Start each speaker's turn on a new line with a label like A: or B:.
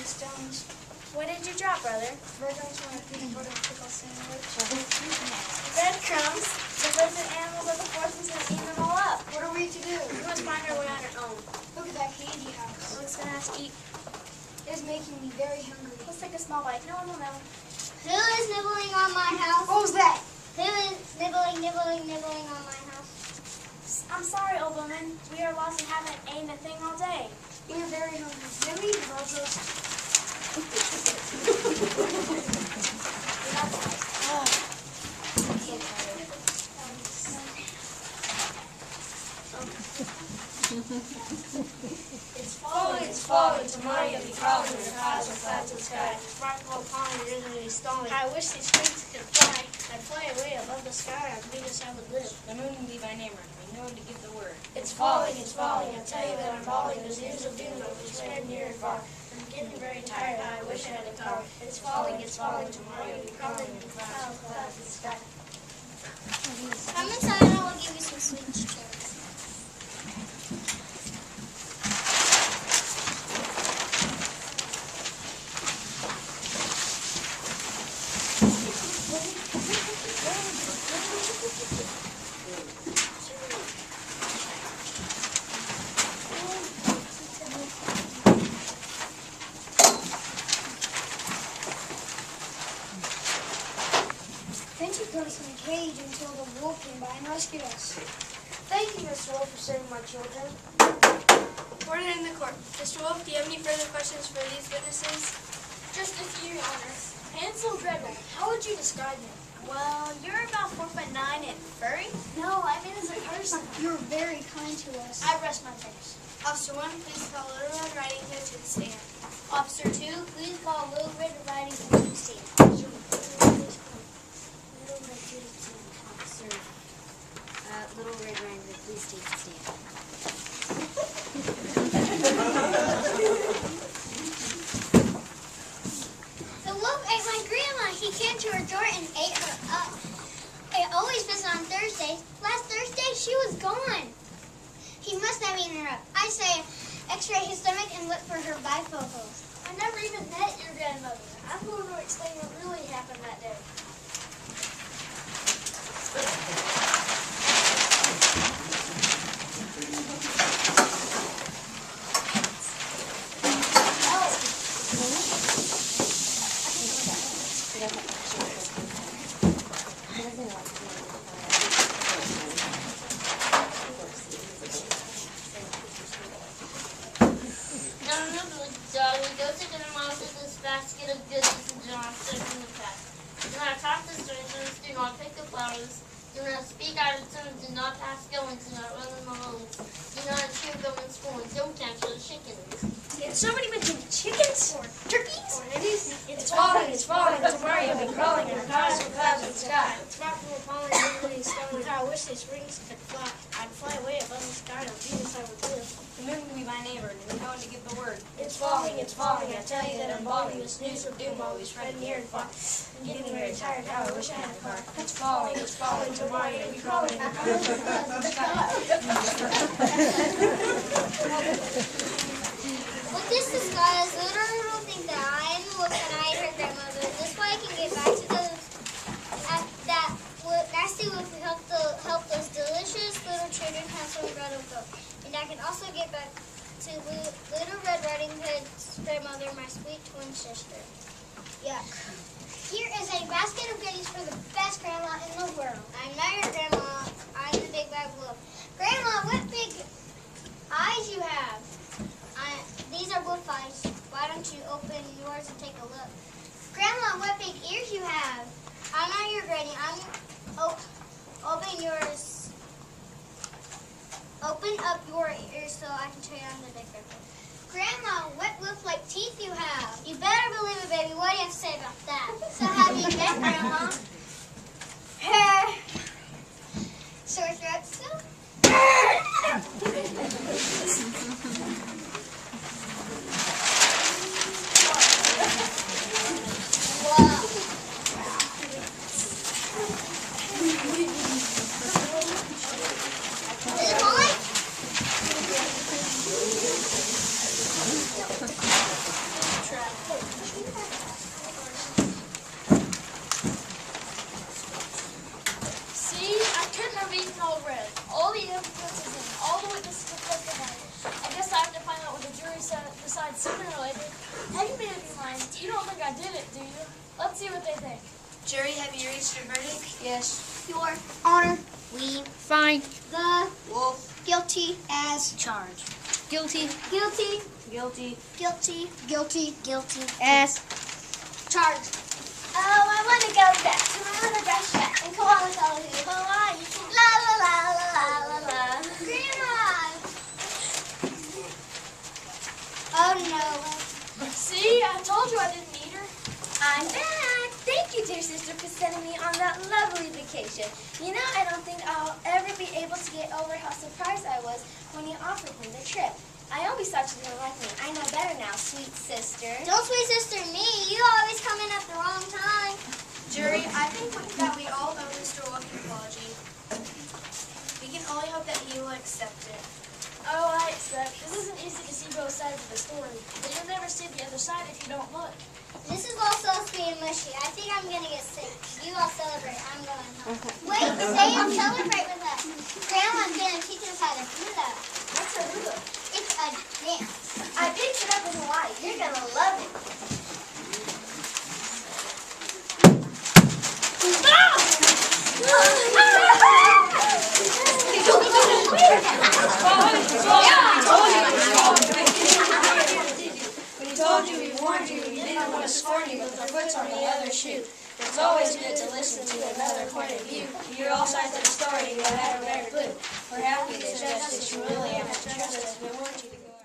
A: stones.
B: What did you drop, brother?
A: Breadcrumbs from a peanut butter and pickle sandwich.
B: Breadcrumbs. The birds and animals of the forest have eaten them all up.
A: What are we to do?
B: We must find our way on our own.
A: Look at that candy house.
B: Looks gonna have to eat.
A: It is making me very hungry.
B: Let's take a small bite. No one will know.
C: Who is nibbling on my house?
A: What was that?
C: Who is nibbling on my house?
B: I'm sorry, old woman. We are lost and haven't eaten a thing all day.
A: We are very hungry. May we indulge us?
D: It's falling, tomorrow you'll be crawling in the clouds and clouds in the sky.
B: Sparkle upon it isn't really stalling.
D: I wish these wings could fly. I'd fly away above the sky on Venus I would live.
E: The moon will be my neighbor, and we know to give the word.
D: It's falling, I tell you that I'm falling. There's news of doom that will spread near and far. I'm getting very tired, I wish I had the power. It's falling, tomorrow you'll be crawling in the clouds in the sky.
C: Come inside and I will give you some sweet treats.
A: Then she put us in a cage until the wolf came by and rescued us.
D: Thank you, Mr. Wolf, for saving my children.
B: Order in the court. Mr. Wolf, do you have any further questions for these witnesses?
D: Just a few, Your Honor. Hansel Dreadnought, how would you describe him?
B: Well, you're about 4'9" and furry.
A: No, I mean as a person. You were very kind to us.
D: I rest my case.
B: Officer 1, please call Little Red Riding Hood to the stand.
C: Officer 2, please call Little Red Riding Hood to the stand.
F: Little Red Riding Hood, please take the stand.
C: The wolf ate my grandma. He came to her door and ate her up. It always visits on Thursdays. Last Thursday, she was gone. He must have eaten her up. I say, x-ray his stomach and look for her bifocals.
D: I never even met your grandmother. I'm going to explain what really happened that day.
G: Darling, go to dinner, Mom, with this basket of goodies and do not stick in the pack. Do not talk to strangers, do not pick the flowers, do not speak out of turn, do not pass go, and do not run in the roads. Do not chew gum in school, and don't capture the chickens.
B: Did somebody mention chickens or turkeys?
D: It's falling, tomorrow you'll be crawling in the clouds in the sky.
B: Sparkle upon it isn't really stalling.
D: I wish these wings could fly. I'd fly away above the sky on Venus I would live.
E: The moon will be my neighbor, and we know to give the word.
D: It's falling, I tell you that I'm falling. This news of doom always spread near and far. I'm getting very tired now, I wish I had a car. It's falling, tomorrow you'll be crawling in the clouds in the sky.
C: With this disguise, Little Red will think that I am the wolf and I ate her grandmother. This way I can get back to that nasty wolf who helped those delicious little children Hansel and Gretel go. And I can also get back to Little Red Riding Hood's grandmother, my sweet twin sister. Yuck. Here is a basket of goodies for the best grandma in the world. I'm not your grandma. I'm the big bad wolf. Grandma, what big eyes you have? These are wolf eyes. Why don't you open yours and take a look? Grandma, what big ears you have? I'm not your granny. Open yours. Open up your ears so I can show you on the bigger. Grandma, what wolf-like teeth you have? You better believe it, baby. What do you have to say about that? So have you been, Grandma? Sore throat still?
D: Trap. Let's see what they think.
B: Jury, have you reached a verdict?
E: Yes.
A: Your Honor,
F: We
E: Fine.
A: the
E: Wolf.
A: guilty as
F: charge.
E: Guilty.
A: guilty,
E: Guilty.
A: guilty, guilty,
F: Guilty.
E: As.
A: charged.
C: Oh, I want to go back to my little brush back and koala koala hoo Hawaii. La la la la la la la. Grandma!
A: Oh no.
D: See, I told you I didn't need her.
C: I'm back. Thank you, dear sister, for sending me on that lovely vacation. You know, I don't think I'll ever be able to get over how surprised I was when you offered me the trip. I always thought you didn't like me. I know better now, sweet sister. Don't sweet sister me. You always come in at the wrong time.
B: Jury, I think that we all owe Mr. Wolf an apology. We can only hope that he will accept it.
D: Oh, I accept. It isn't easy to see both sides of the story, but you'll never see the other side if you don't look.
C: This is all so sweet and mushy. I think I'm going to get sick. You all celebrate. I'm going home. Wait, stay and celebrate with us. Grandma's going to teach us how to hula.
D: What's a hula?
C: It's a dance.
D: I picked it up in Hawaii. You're gonna love it.
E: We told you, we warned you, we didn't want to scorn you, but the foot's on the other shoe. It's always good to listen to another point of view. You hear all sides of the story, you'll have a better clue. We're happy that justice, you really have to trust us. We want you to go.